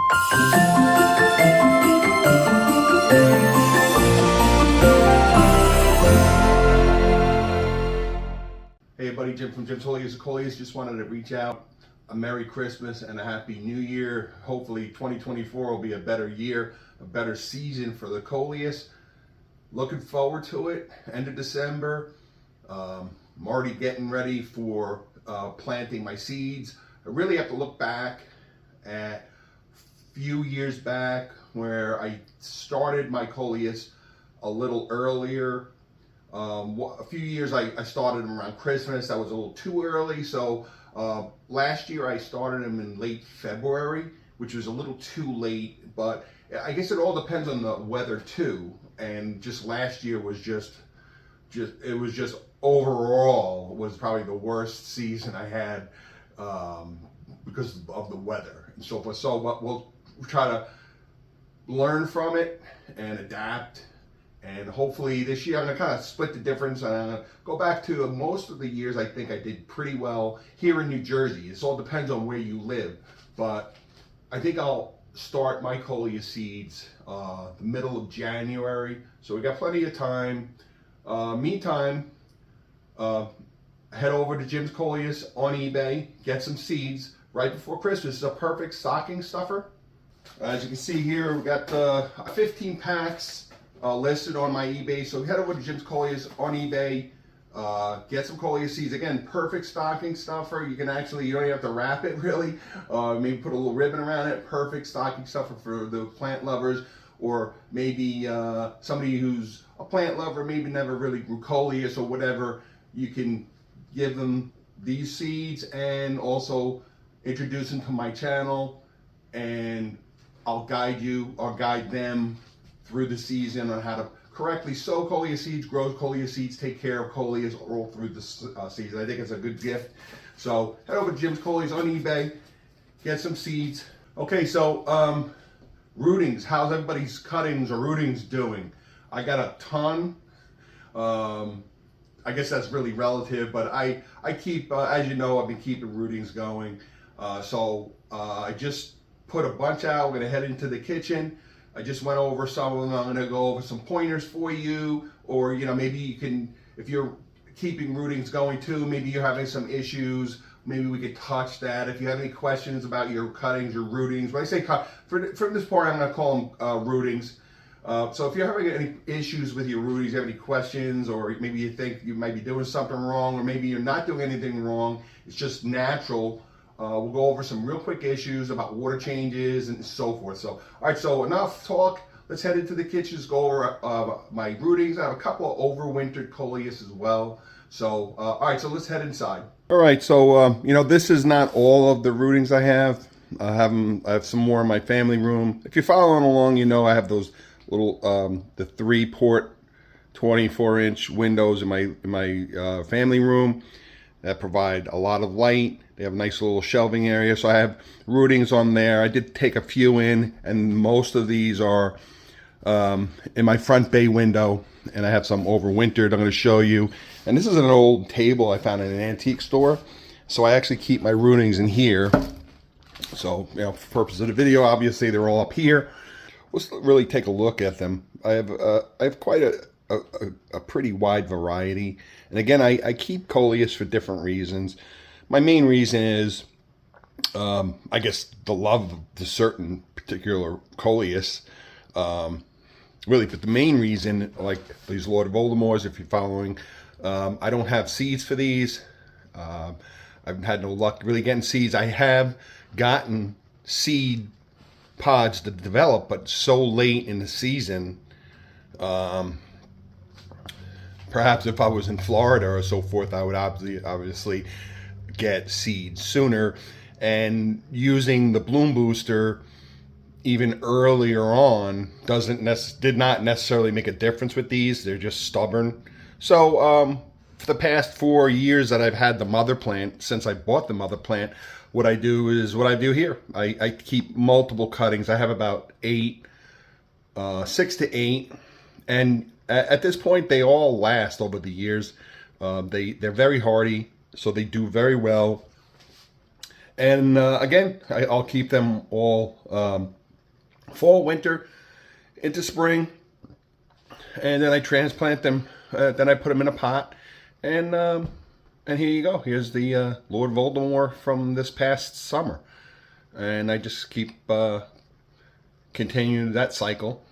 Hey buddy, Jim from Jim's Coleus. Just wanted to reach out. A Merry Christmas and a Happy New Year. Hopefully 2024 will be a better year, a better season for the Coleus. Looking forward to it. End of December. I'm already getting ready for planting my seeds. I really have to look back at a few years back where I started my Coleus a little earlier. A few years I started them around Christmas. That was a little too early, so last year I started them in late February, which was a little too late, but I guess it all depends on the weather too. And just last year was just overall was probably the worst season I had because of the weather and so forth. So but we'll try to learn from it and adapt. And hopefully this year I'm going to kind of split the difference, and I'm going to go back to most of the years I think I did pretty well here in New Jersey. It all depends on where you live, but I think I'll start my Coleus seeds the middle of January, so we got plenty of time. Meantime, head over to Jim's Coleus on eBay, get some seeds right before Christmas. It's a perfect stocking stuffer. As you can see here, we got 15 packs listed on my eBay, so head over to Jim's Coleus on eBay, get some Coleus seeds. Again, perfect stocking stuffer. You can actually, you don't even have to wrap it really, maybe put a little ribbon around it. Perfect stocking stuffer for the plant lovers, or maybe somebody who's a plant lover, maybe never really grew Coleus or whatever. You can give them these seeds and also introduce them to my channel, and I'll guide them through the season on how to correctly sow Coleus seeds, grow Coleus seeds, take care of Coleus all through the season. I think it's a good gift. So head over to Jim's Coleus on eBay, get some seeds. Okay, so rootings. How's everybody's cuttings or rootings doing? I got a ton. I guess that's really relative, but I keep, as you know, I've been keeping rootings going. So I just put a bunch out. We're gonna head into the kitchen. I just went over some of them. I'm going to go over some pointers for you, or maybe you can, if you're keeping rootings going too, maybe you're having some issues, maybe we could touch that. If you have any questions about your cuttings, your rootings, when I say cut, from this point I'm going to call them rootings. So if you're having any issues with your rootings, you have any questions, or maybe you think you might be doing something wrong, or maybe you're not doing anything wrong, it's just natural. We'll go over some real quick issues about water changes and so forth. So, all right, so enough talk. Let's head into the kitchen, go over my rootings. I have a couple of overwintered Coleus as well. So, all right, so let's head inside. All right, so, this is not all of the rootings I have. I have some more in my family room. If you're following along, I have those little, the 3-port 24-inch windows in my family room that provide a lot of light. They have a nice little shelving area, so I have rootings on there. I did take a few in, and most of these are in my front bay window, and I have some overwintered I'm going to show you. And this is an old table I found in an antique store, so I actually keep my rootings in here. So, for purpose of the video, obviously they're all up here. Let's really take a look at them. I have quite a pretty wide variety, and again, I keep Coleus for different reasons. My main reason is, I guess, the love of the certain particular Coleus. Really, but the main reason, like these Lord of Voldemorts, if you're following, I don't have seeds for these. I've had no luck really getting seeds. I have gotten seed pods to develop, but so late in the season. Perhaps if I was in Florida or so forth, I would obviously get seeds sooner, and using the bloom booster even earlier on did not necessarily make a difference with these. They're just stubborn. So for the past 4 years that I've had the mother plant, since I bought the mother plant, what I do is what I do here. I keep multiple cuttings. I have about 6 to 8, and at this point they all last over the years. They're very hardy, so they do very well. And again, I'll keep them all fall, winter, into spring, and then I transplant them. Then I put them in a pot, and here you go. Here's the Lord Voldemort from this past summer, and I just keep continuing that cycle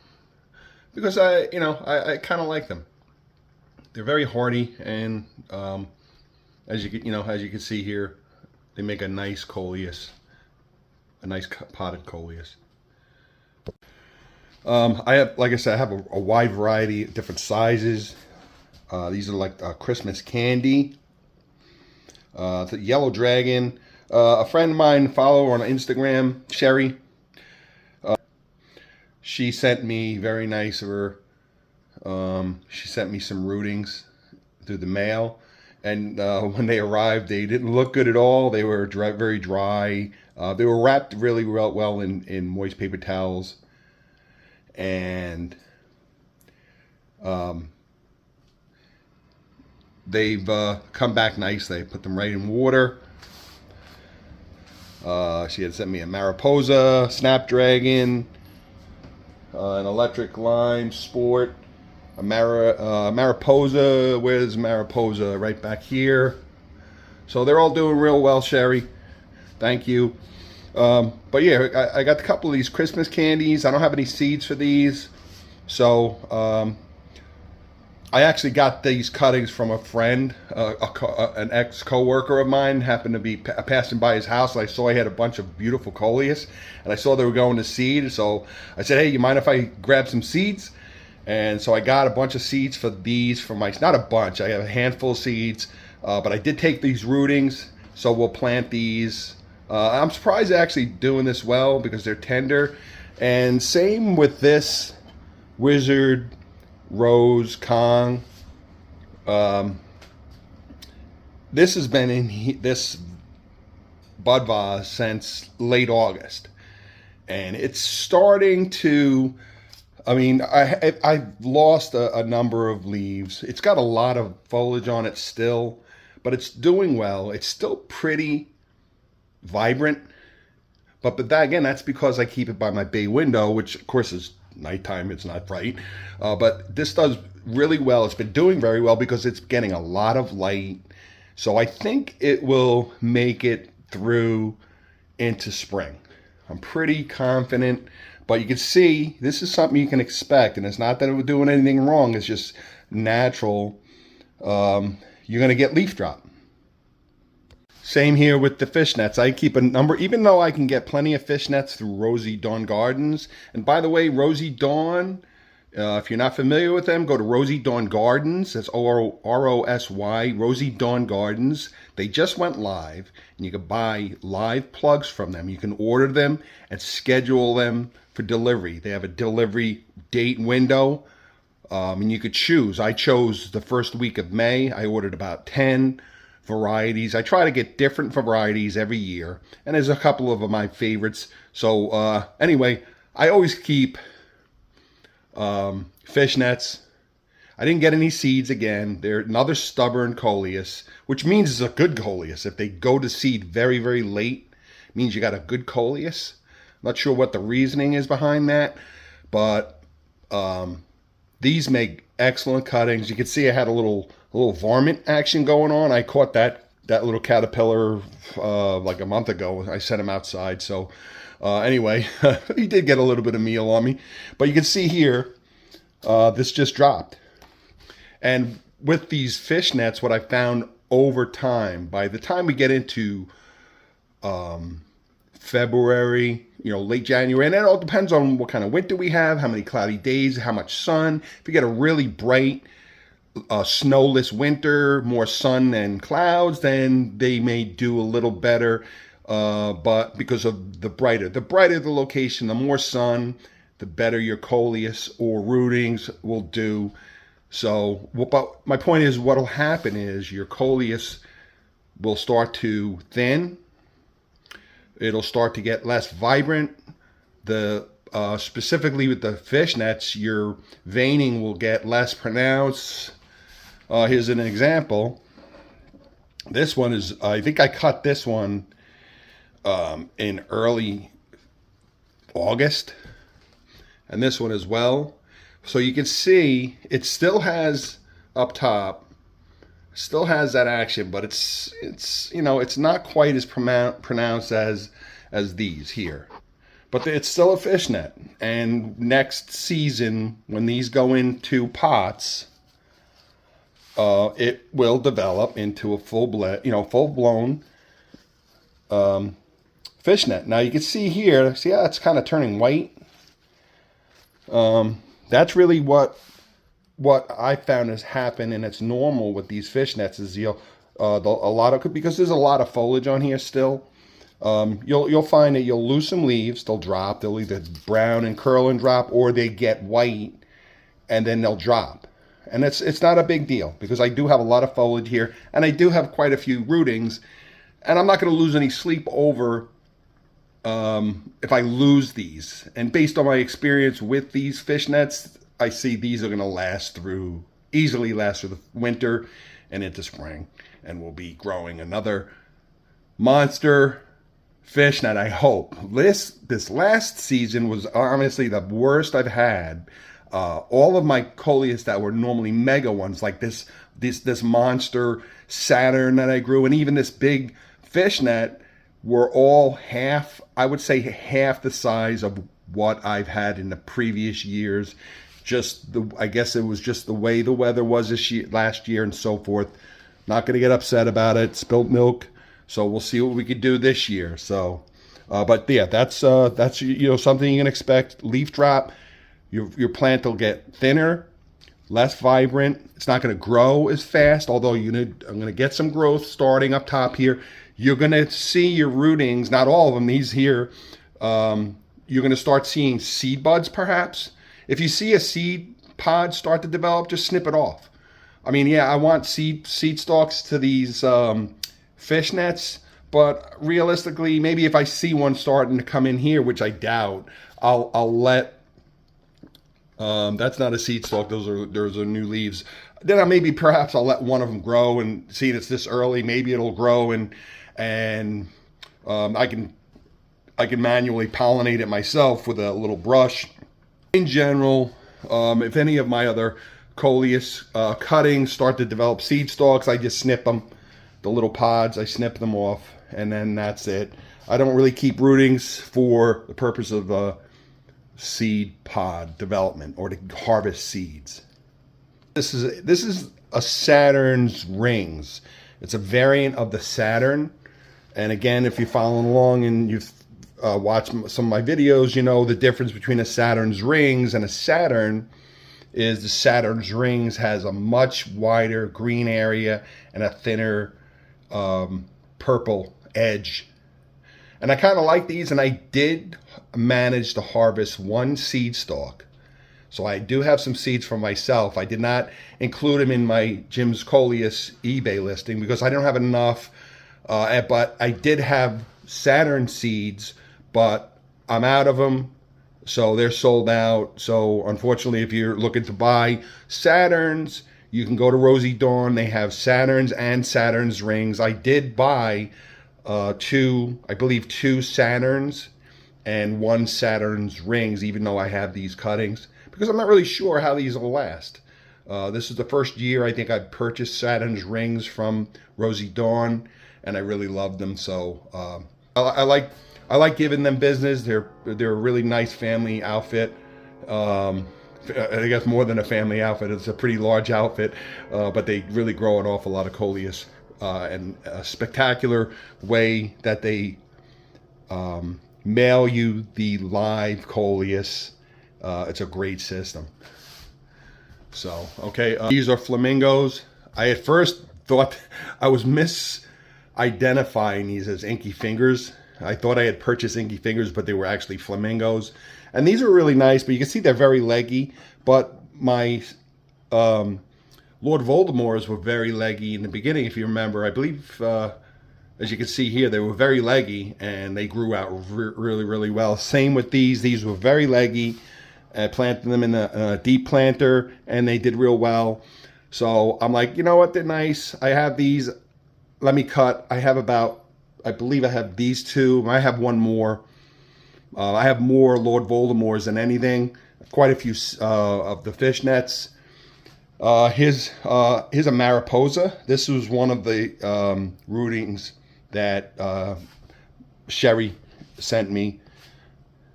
because I kind of like them. They're very hardy, and as you can see here, they make a nice coleus, a nice potted coleus. I have, like I said, I have a wide variety of different sizes. These are like Christmas candy. The yellow dragon. A friend of mine, follow her on Instagram, Sherry. She sent me very nice of her. She sent me some rootings through the mail, and when they arrived, they didn't look good at all. They were very dry. They were wrapped really well in moist paper towels, and they've come back nice. They put them right in water. She had sent me a Mariposa, Snapdragon, an Electric Lime Sport, a Mariposa. Where's Mariposa? Right back here. So they're all doing real well, Sherry. Thank you. But yeah, I got a couple of these Christmas candies. I don't have any seeds for these. So I actually got these cuttings from a friend, an ex-co-worker of mine. Happened to be passing by his house. And I saw he had a bunch of beautiful coleus, and I saw they were going to seed. So I said, hey, you mind if I grab some seeds? And so I got a bunch of seeds for these, for my, not a bunch, I have a handful of seeds, but I did take these rootings, so we'll plant these. I'm surprised they're actually doing this well because they're tender. And same with this Wizard Rose Kong. This has been in this bud vase since late August, and it's starting to, I mean, I've lost a number of leaves. It's got a lot of foliage on it still, but it's doing well. It's still pretty vibrant, but that, again, that's because I keep it by my bay window, which of course is nighttime. It's not bright, but this does really well. It's been doing very well because it's getting a lot of light. So I think it will make it through into spring. I'm pretty confident. But you can see, this is something you can expect, and it's not that we're doing anything wrong, it's just natural. You're going to get leaf drop. Same here with the fishnets. I keep a number, even though I can get plenty of fishnets through Rosy Dawn Gardens. And by the way, Rosy Dawn, if you're not familiar with them, go to Rosy Dawn Gardens. That's R-O-S-Y, Rosy Dawn Gardens. They just went live, and you can buy live plugs from them. You can order them and schedule them for delivery. They have a delivery date window, and you could choose. I chose the first week of May. I ordered about 10 varieties. I try to get different varieties every year, and there's a couple of my favorites. So anyway, I always keep fishnets. I didn't get any seeds again. They're another stubborn coleus, which means it's a good coleus. If they go to seed very, very late, it means you got a good coleus. Not sure what the reasoning is behind that, but these make excellent cuttings. You can see I had a little varmint action going on. I caught that little caterpillar like a month ago. I sent him outside. So anyway, he did get a little bit of meal on me. But you can see here, this just dropped. And with these fishnets, what I found over time, by the time we get into February, late January, and it all depends on what kind of winter we have, how many cloudy days, how much sun. If you get a really bright, snowless winter, more sun and clouds, then they may do a little better. But because of the brighter the location, the more sun, the better your coleus or rootings will do. So, but my point is, what will happen is your coleus will start to thin. It'll start to get less vibrant. Specifically with the fishnets, your veining will get less pronounced. Here's an example. This one is, I think I cut this one in early August. and this one as well. So you can see it still has up top, still has that action, but it's you know, it's not quite as pronounced as these here. But it's still a fishnet. And next season, when these go into pots, it will develop into a full-blown fishnet. Now you can see here, see how it's kind of turning white? That's really what I found has happened, and it's normal with these fishnets is because there's a lot of foliage on here still. You'll find that you'll lose some leaves. They'll drop. They'll either brown and curl and drop, or they get white and then they'll drop. And it's not a big deal because I do have a lot of foliage here, and I do have quite a few rootings, and I'm not going to lose any sleep over if I lose these. And based on my experience with these fishnets, I see these are going to easily last through the winter and into spring, and we'll be growing another monster fishnet, I hope. This last season was honestly the worst I've had. All of my coleus that were normally mega ones, like this monster Saturn that I grew, and even this big fishnet, were all I would say half the size of what I've had in the previous years. I guess it was just the way the weather was last year and so forth. Not going to get upset about it. Spilt milk. So we'll see what we could do this year. So, but yeah, that's something you can expect. Leaf drop. Your plant will get thinner, less vibrant. It's not going to grow as fast. Although I'm going to get some growth starting up top here. You're going to see your rootings. Not all of them. These here. You're going to start seeing seed buds, perhaps. If you see a seed pod start to develop, just snip it off. I mean, yeah, I want seed stalks to these fishnets, but realistically, maybe if I see one starting to come in here, which I doubt, I'll let. That's not a seed stalk; those are new leaves. Then perhaps I'll let one of them grow and see it's this early. Maybe it'll grow and I can manually pollinate it myself with a little brush. In general, if any of my other coleus cuttings start to develop seed stalks, I just snip them. The little pods, I snip them off, and then that's it. I don't really keep rootings for the purpose of seed pod development or to harvest seeds. This is a Saturn's rings. It's a variant of the Saturn. And again, if you're following along and you've watched some of my videos, you know the difference between a Saturn's rings and a Saturn is the Saturn's rings has a much wider green area and a thinner purple edge. And I kind of like these, and I did manage to harvest one seed stalk. So I do have some seeds for myself. I did not include them in my Jim's Coleus eBay listing because I don't have enough. But I did have Saturn seeds, but I'm out of them. So they're sold out. So unfortunately, if you're looking to buy Saturns, you can go to Rosy Dawn. They have Saturns and Saturn's rings. I did buy two Saturns and one Saturn's rings, even though I have these cuttings, because I'm not really sure how these will last. This is the first year I think I've purchased Saturn's rings from Rosy Dawn, and I really love them. So I like giving them business. They're a really nice family outfit. I guess more than a family outfit. It's a pretty large outfit, but they really grow an awful lot of coleus, and a spectacular way that they mail you the live coleus. It's a great system. So, okay, these are flamingos. I at first thought I was misidentifying these as inky fingers. I thought I had purchased inky fingers, but they were actually flamingos. And these are really nice, but you can see they're very leggy. But my Lord Voldemort's were very leggy in the beginning, if you remember. I believe, as you can see here, they were very leggy, and they grew out really, really well. Same with these. These were very leggy. I planted them in a deep planter, and they did real well. So I'm like, you know what? They're nice. I have these. Let me cut. I have I believe I have these two. I have one more. I have more Lord Voldemorts than anything. Quite a few of the fishnets. Here's a Mariposa. This was one of the rootings that Sherry sent me.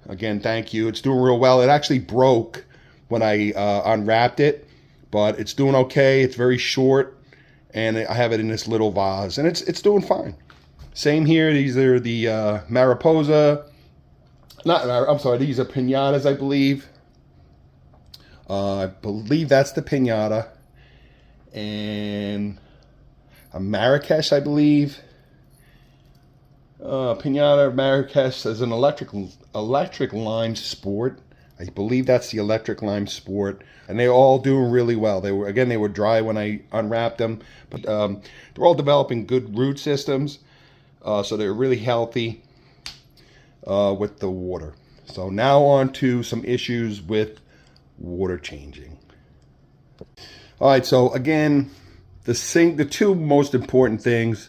Again, thank you. It's doing real well. It actually broke when I unwrapped it, but it's doing okay. It's very short, and I have it in this little vase, and it's doing fine. Same here. These are the Mariposa. I'm sorry. These are pinatas, I believe. I believe that's the pinata, and a Marrakesh, I believe. Pinata Marrakesh is an electric lime sport. I believe that's the electric lime sport, and they're all doing really well. They were dry when I unwrapped them, but they're all developing good root systems, so they're really healthy with the water. So now on to some issues with water changing. All right, so again, the two most important things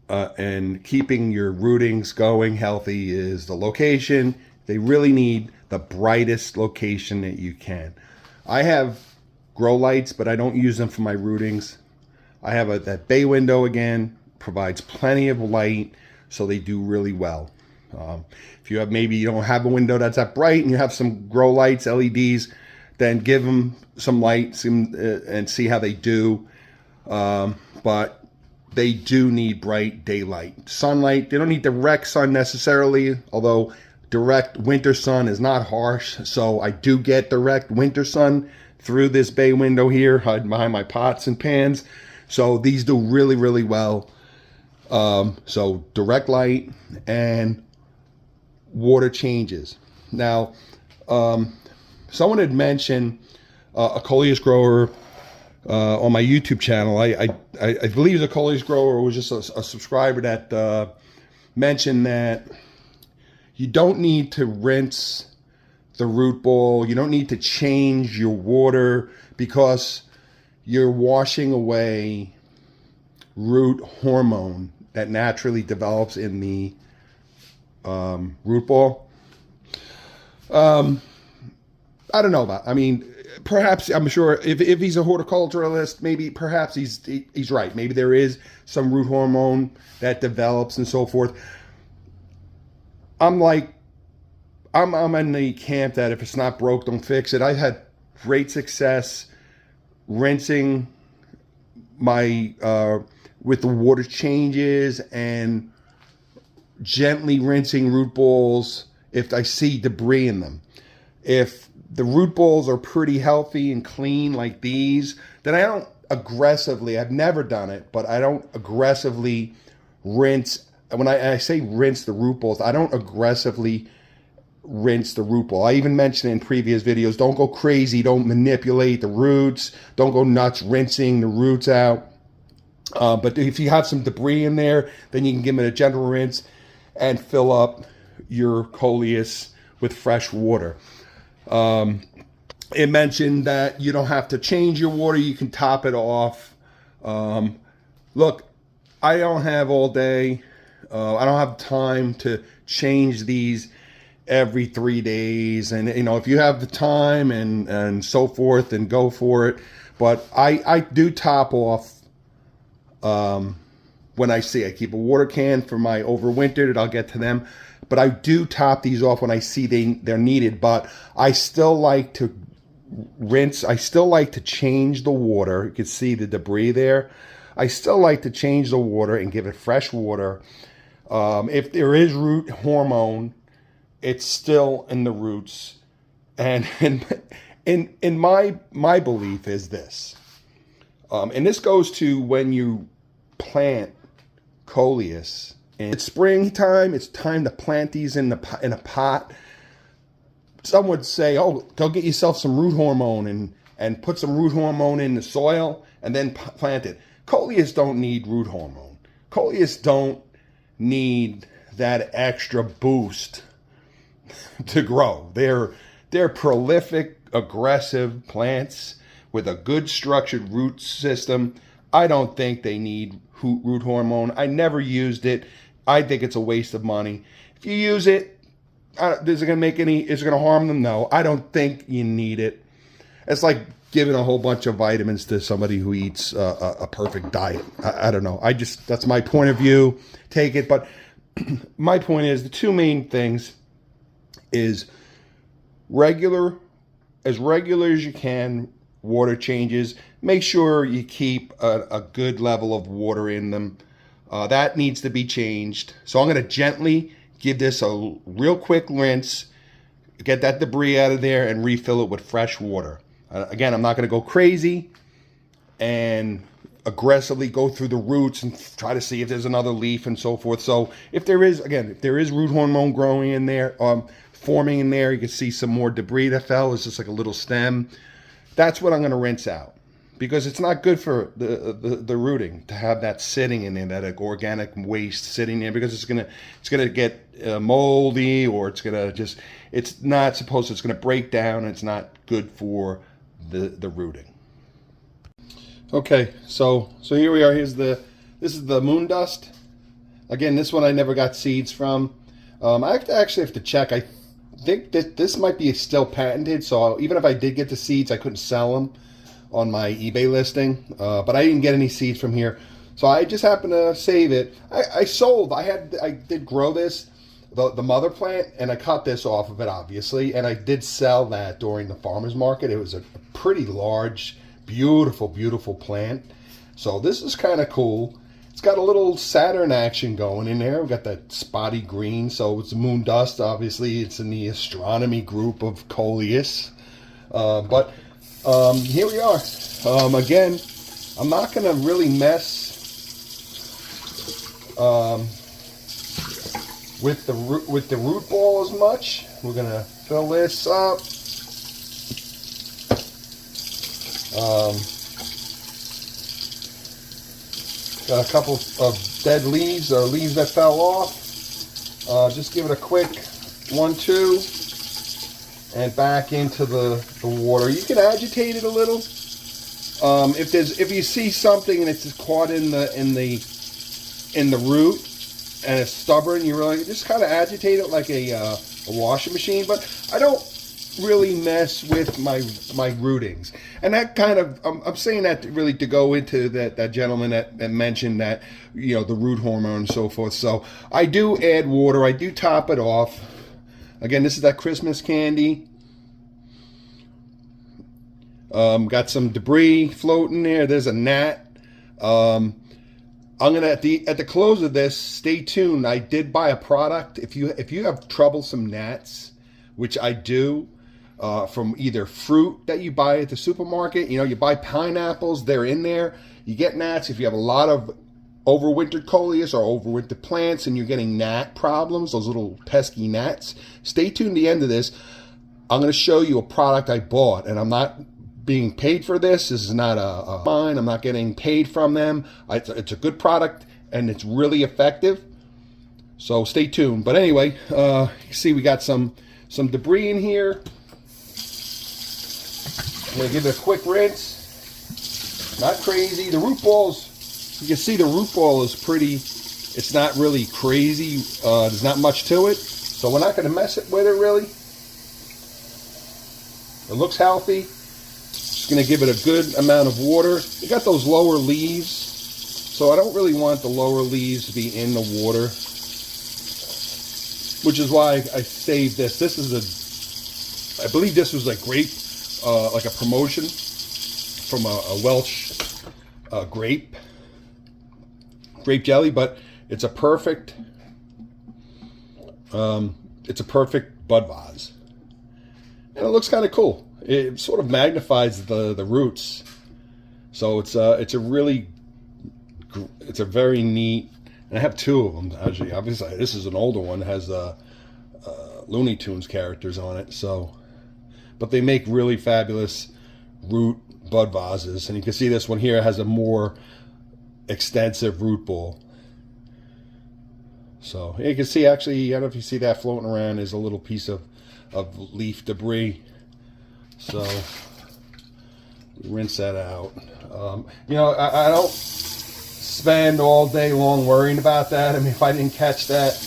and keeping your rootings going healthy is the location. They really need the brightest location that you can. I have grow lights, but I don't use them for my rootings. I have that bay window, again, provides plenty of light, so they do really well. If you have, maybe you don't have a window that's that bright and you have some grow lights, LEDs, then give them some light and see how they do. But they do need bright daylight. Sunlight, they don't need direct sun necessarily, although direct winter sun is not harsh. So I do get direct winter sun through this bay window here, behind my pots and pans. So these do really, really well. So direct light and water changes. Now, someone had mentioned a coleus grower on my YouTube channel. I believe the coleus grower was just a subscriber that mentioned that you don't need to rinse the root ball. You don't need to change your water because you're washing away root hormone that naturally develops in the root ball. I don't know about. I mean, perhaps I'm sure if he's a horticulturalist, maybe perhaps he's right. Maybe there is some root hormone that develops and so forth. I'm in the camp that if it's not broke, don't fix it. I've had great success rinsing my with the water changes and gently rinsing root balls if I see debris in them. If the root balls are pretty healthy and clean like these, then I don't aggressively, I've never done it, but I don't aggressively rinse. When I say rinse the root balls, I don't aggressively rinse the root ball. I even mentioned it in previous videos, don't go crazy, don't manipulate the roots, don't go nuts rinsing the roots out. But if you have some debris in there, then you can give it a gentle rinse and fill up your coleus with fresh water. It mentioned that you don't have to change your water, you can top it off. Look, I don't have all day. I don't have time to change these every 3 days. And, you know, if you have the time and so forth, then go for it. But I do top off when I see. I keep a water can for my overwintered. I'll get to them. But I do top these off when I see they're needed. But I still like to rinse. I still like to change the water. You can see the debris there. I still like to change the water and give it fresh water. If there is root hormone, it's still in the roots. And in my belief is this. And this goes to when you plant coleus. And it's springtime. It's time to plant these in a pot. Some would say, "Oh, go get yourself some root hormone and put some root hormone in the soil and then plant it." Coleus don't need root hormone. Coleus don't need that extra boost to grow. They're prolific, aggressive plants with a good structured root system. I don't think they need root hormone. I never used it. I think it's a waste of money. If you use it, Is it going to make any? Is it going to harm them? No, I don't think you need it. It's like giving a whole bunch of vitamins to somebody who eats a perfect diet. I don't know. That's my point of view. Take it, but my point is the two main things is regular as you can. Water changes. Make sure you keep a good level of water in them. That needs to be changed. So I'm going to gently give this a real quick rinse, get that debris out of there, and refill it with fresh water. Again, I'm not going to go crazy and aggressively go through the roots and try to see if there's another leaf and so forth. So if there is root hormone growing in there, forming in there, you can see some more debris that fell. It's just like a little stem. That's what I'm going to rinse out, because it's not good for the rooting to have that sitting in there, that organic waste sitting there, because it's gonna get moldy, or it's gonna it's gonna break down, and it's not good for the rooting. Okay, so here we are. This is the moon dust. Again, this one I never got seeds from. I actually have to check. I think that this might be still patented, so even if I did get the seeds, I couldn't sell them on my eBay listing, but I didn't get any seeds from here, so I just happened to save it. I did grow this, the mother plant, and I cut this off of it, obviously, and I did sell that during the farmer's market. It was a pretty large, beautiful plant, so this is kind of cool. It's got a little Saturn action going in there. We've got that spotty green, so it's moon dust. Obviously, it's in the astronomy group of Coleus, but here we are. Again, I'm not going to really mess with the root ball as much. We're going to fill this up. Got a couple of dead leaves, or leaves that fell off. Just give it a quick 1-2 and back into the water. You can agitate it a little. If you see something and it's caught in the root and it's stubborn, you really just kind of agitate it like a washing machine. But I don't really mess with my rootings, and that kind of I'm saying that really to go into that gentleman that mentioned that, the root hormone and so forth. So I do add water. I do top it off. Again, this is that Christmas candy. Got some debris floating there. There's a gnat. I'm gonna at the close of this, stay tuned. I did buy a product. If you have troublesome gnats, which I do, from either fruit that you buy at the supermarket, you buy pineapples, they're in there. You get gnats. If you have a lot of overwintered coleus or overwintered plants and you're getting gnat problems, those little pesky gnats, stay tuned to the end of this. I'm going to show you a product I bought, and I'm not being paid for this. This is not a mine. I'm not getting paid from them. It's a good product, and it's really effective. So stay tuned. But anyway, you see we got some debris in here. I'm going to give it a quick rinse. Not crazy. The root balls, you can see the root ball is pretty, it's not really crazy. There's not much to it. So we're not going to mess with it really. It looks healthy. Just going to give it a good amount of water. You got those lower leaves, so I don't really want the lower leaves to be in the water, which is why I saved this. This is I believe this was like a promotion from a Welsh grape jelly, but it's a perfect bud vase, and it looks kind of cool. It sort of magnifies the roots, so it's a very neat. And I have two of them actually. Obviously, this is an older one. It has Looney Tunes characters on it. So, but they make really fabulous root bud vases, and you can see this one here has a more extensive root ball. So you can see, actually, I don't know if you see that floating around, is a little piece of leaf debris. So rinse that out. I don't spend all day long worrying about that. I mean, if I didn't catch that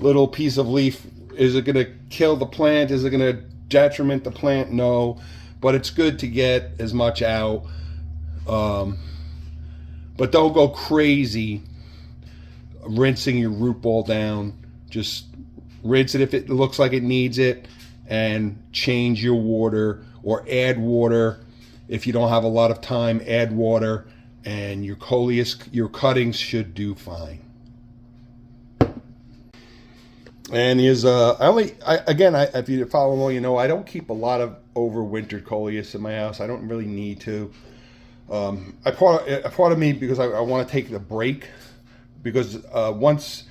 little piece of leaf Is it going to kill the plant? Is it going to detriment the plant? No, but it's good to get as much out. But don't go crazy rinsing your root ball down. Just rinse it if it looks like it needs it, and change your water, or add water. If you don't have a lot of time, add water, and your coleus, your cuttings should do fine. And here's if you follow along, you know I don't keep a lot of overwintered coleus in my house. I don't really need to. A part of me, because I want to take the break, because once,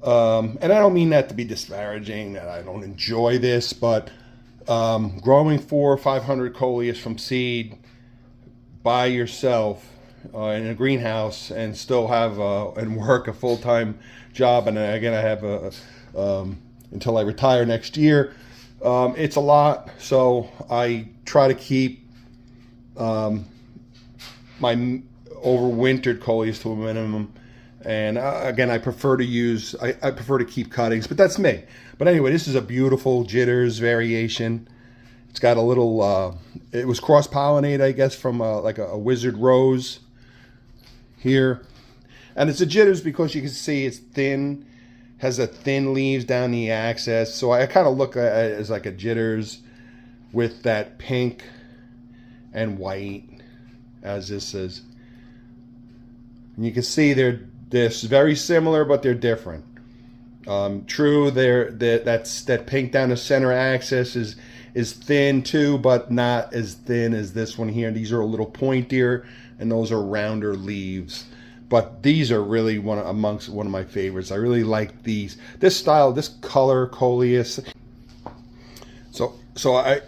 and I don't mean that to be disparaging, that I don't enjoy this, but growing 400 or 500 coleus from seed by yourself in a greenhouse, and still have and work a full-time job, and again I have until I retire next year, it's a lot. So I try to keep my overwintered coleus to a minimum, and again I prefer to keep cuttings, but that's me. But anyway, this is a beautiful jitters variation. It's got a little it was cross-pollinated, I guess, from like a wizard rose here, and it's a jitters because you can see it's thin, has a thin leaves down the axis, so I kind of look at it as like a jitters with that pink and white, as this is. And you can see they're very similar, but they're different. True, that pink down the center axis is thin too, but not as thin as this one here. These are a little pointier, and those are rounder leaves. But these are really amongst one of my favorites. I really like these. This style, this color coleus. So I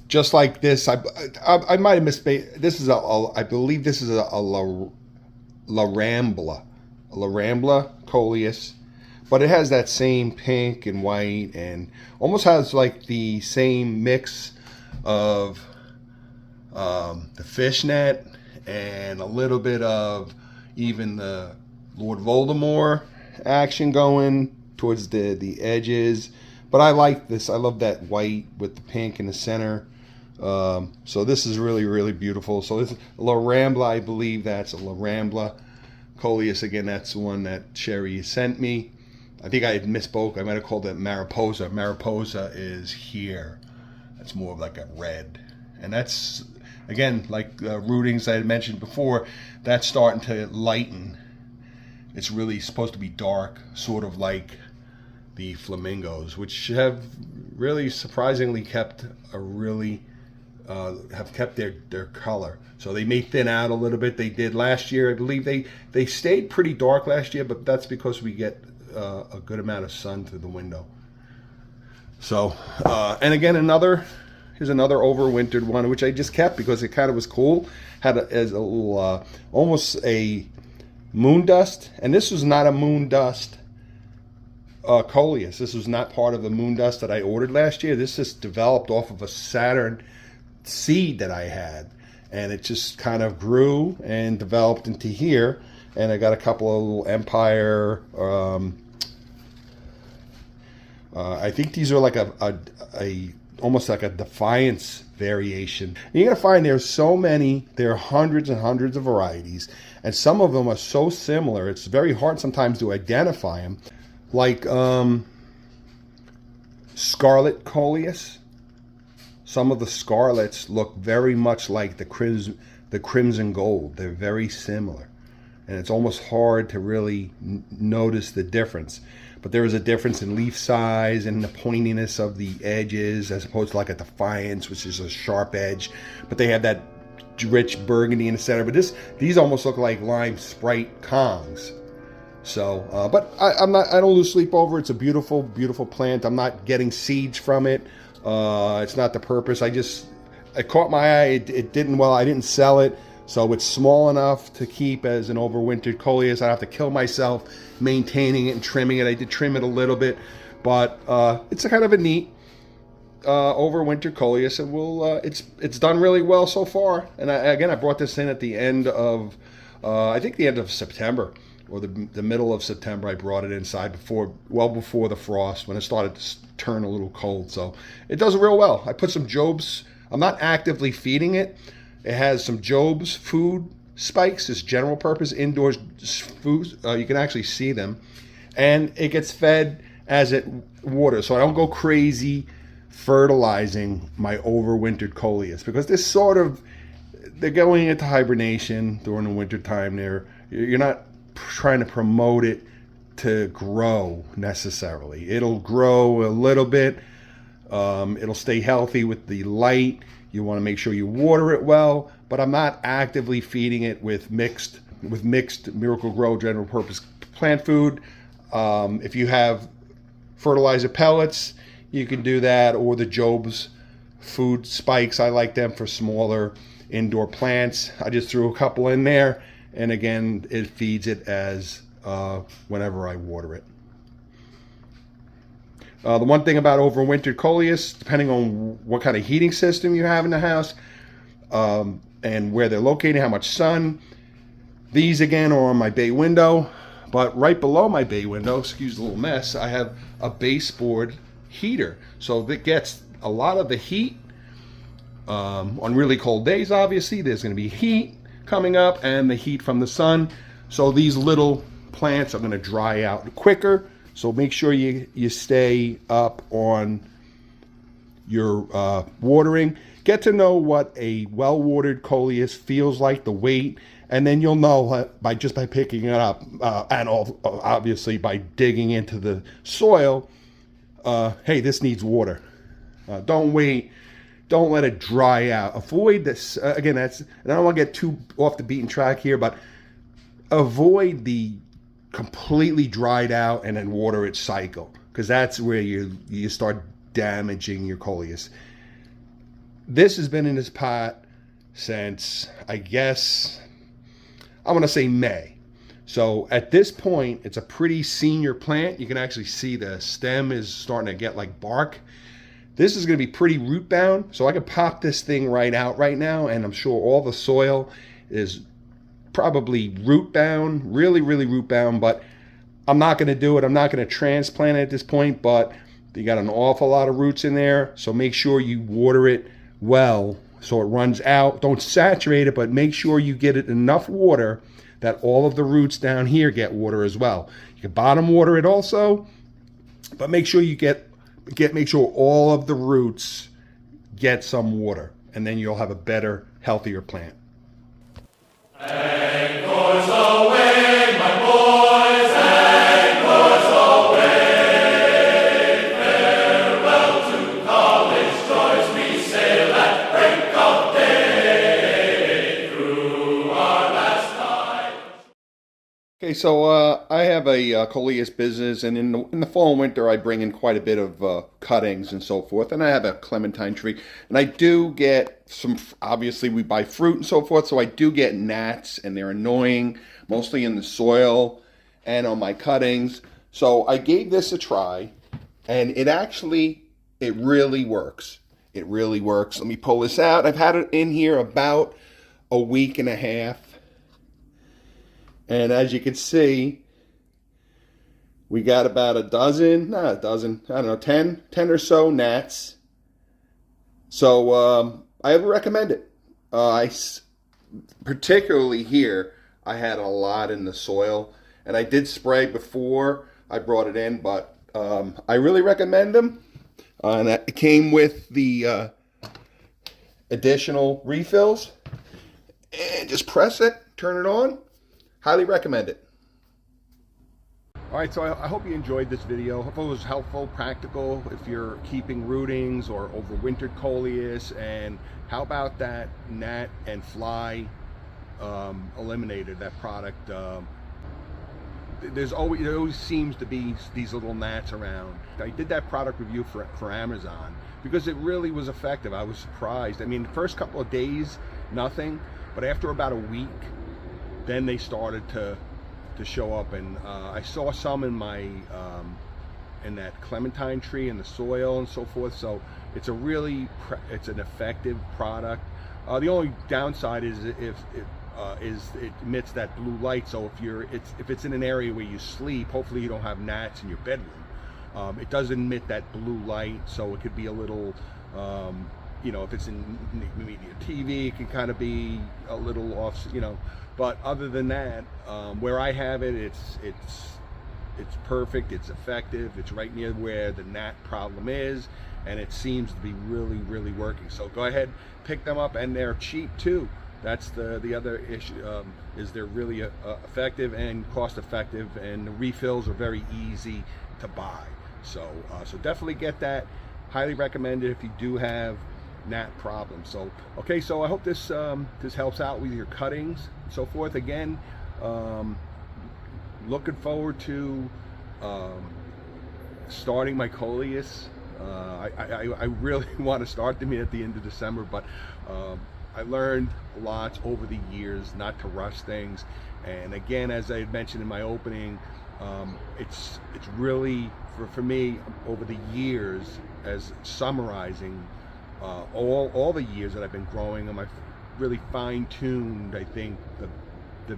just like this. I might have misspaid. This is I believe this is a La Rambla coleus, but it has that same pink and white, and almost has like the same mix of the fishnet and a little bit of even the Lord Voldemort action going towards the edges. But I like this. I love that white with the pink in the center. So this is really, really beautiful. So this is La Rambla. I believe that's a La Rambla coleus. Again, that's the one that Sherry sent me. I think I had misspoke. I might have called it Mariposa. Mariposa is here. That's more of like a red. And that's, again, like rootings I had mentioned before, that's starting to lighten. It's really supposed to be dark, sort of like the flamingos, which have really surprisingly kept a really have kept their color. So they may thin out a little bit. They did last year. I believe they stayed pretty dark last year, but that's because we get a good amount of sun through the window. So and again, here's another overwintered one, which I just kept because it kind of was cool. Had as a little almost a moon dust, and this was not a moon dust coleus. This was not part of the moon dust that I ordered last year. This just developed off of a Saturn seed that I had, and it just kind of grew and developed into here. And I got a couple of little Empire. I think these are like a almost like a Defiance variation. And you're gonna find there are hundreds and hundreds of varieties, and some of them are so similar it's very hard sometimes to identify them. Like Scarlet coleus. Some of the scarlets look very much like the crimson gold. They're very similar, and it's almost hard to really notice the difference. But there is a difference in leaf size and the pointiness of the edges, as opposed to like a Defiance, which is a sharp edge, but they have that rich burgundy in the center. But these almost look like lime Sprite Kongs. So, but I don't lose sleep over. It's a beautiful, beautiful plant. I'm not getting seeds from it. It's not the purpose. It caught my eye. It didn't, well, I didn't sell it. So it's small enough to keep as an overwintered coleus. I have to kill myself maintaining it and trimming it. I did trim it a little bit, but it's a kind of a neat overwintered coleus, and it's done really well so far. And I brought this in at the end of I think the end of September. or the middle of September. I brought it inside well before the frost, when it started to turn a little cold. So it does real well. I put some Job's. I'm not actively feeding it. It has some Job's food spikes, this general purpose indoors food. You can actually see them, and it gets fed as it waters. So I don't go crazy fertilizing my overwintered coleus, because they're going into hibernation during the winter time. You're not trying to promote it to grow necessarily. It'll grow a little bit. It'll stay healthy with the light. You want to make sure you water it well, but I'm not actively feeding it with mixed Miracle-Gro general purpose plant food. If you have fertilizer pellets, you can do that, or the Job's food spikes. I like them for smaller indoor plants. I just threw a couple in there, and again, it feeds it as whenever I water it. The one thing about overwintered coleus, depending on what kind of heating system you have in the house, and where they're located, how much sun. These again are on my bay window, but right below my bay window, excuse the little mess, I have a baseboard heater. So that gets a lot of the heat. On really cold days, obviously, there's going to be heat coming up and the heat from the sun. So these little plants are going to dry out quicker. So make sure you stay up on your watering. Get to know what a well-watered coleus feels like, the weight, and then you'll know by picking it up, and obviously by digging into the soil. Hey, this needs water. Don't wait. Don't let it dry out. Avoid this. Again, and I don't want to get too off the beaten track here, but avoid the completely dried out and then water it cycle, because that's where you start damaging your coleus. This has been in this pot since, I guess, I want to say May. So at this point, it's a pretty senior plant. You can actually see the stem is starting to get like bark. This is going to be pretty root bound, so I can pop this thing right out right now, and I'm sure all the soil is probably root bound, really root bound, but I'm not going to do it. I'm not going to transplant it at this point, but you got an awful lot of roots in there, so make sure you water it well so it runs out. Don't saturate it, but make sure you get it enough water that all of the roots down here get water as well. You can bottom water it also, but make sure you make sure all of the roots get some water, and then you'll have a better, healthier plant. Anchors away, my boys, anchors away. Farewell to college joys, we sail at break of day through our last night. Okay, so I have a coleus business, and in the fall and winter I bring in quite a bit of cuttings and so forth, and I have a clementine tree, and I do get some, obviously we buy fruit and so forth, so I do get gnats, and they're annoying, mostly in the soil and on my cuttings. So I gave this a try, and it really works. It really works. Let me pull this out. I've had it in here about a week and a half. And as you can see, we got about 10 or so gnats. So I would recommend it. Particularly here, I had a lot in the soil, and I did spray before I brought it in, but I really recommend them. And it came with the additional refills. And just press it, turn it on. Highly recommend it. All right, so I hope you enjoyed this video. Hope it was helpful, practical if you're keeping rootings or overwintered coleus. And how about that gnat and fly eliminated, that product? There always seems to be these little gnats around. I did that product review for Amazon because it really was effective. I was surprised. I mean, the first couple of days, nothing, but after about a week, then they started to show up, and I saw some in my in that clementine tree in the soil and so forth. So it's it's an effective product. The only downside is if is it emits that blue light. So if it's in an area where you sleep, hopefully you don't have gnats in your bedroom. It does emit that blue light, so it could be a little, if it's in maybe a TV, it can kind of be a little off, But other than that, where I have it, it's perfect, it's effective, it's right near where the gnat problem is, and it seems to be really, really working. So go ahead, pick them up, and they're cheap too. That's the other issue, is they're really effective and cost effective, and the refills are very easy to buy. So definitely get that. Highly recommended if you do have gnat problems. So okay, so I hope this helps out with your cuttings and so forth. Again, looking forward to starting my coleus. I really want to start them at the end of December, but I learned lots over the years not to rush things. And again, as I had mentioned in my opening, it's really for me over the years, as summarizing all the years that I've been growing them, I've really fine-tuned, I think, the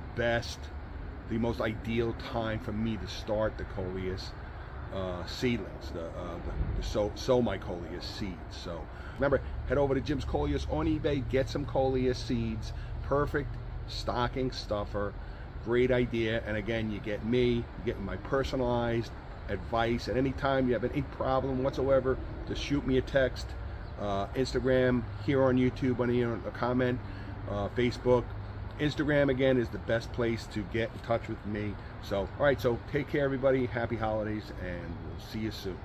most ideal time for me to start the coleus seedlings, sow my coleus seeds. So remember, head over to Jim's Coleus on eBay, get some coleus seeds. Perfect stocking stuffer, great idea. And again, you get me, you get my personalized advice. At any time you have any problem whatsoever, just shoot me a text, Instagram, here on YouTube, a comment, Facebook. Instagram, again, is the best place to get in touch with me. So, all right, so take care, everybody. Happy holidays, and we'll see you soon.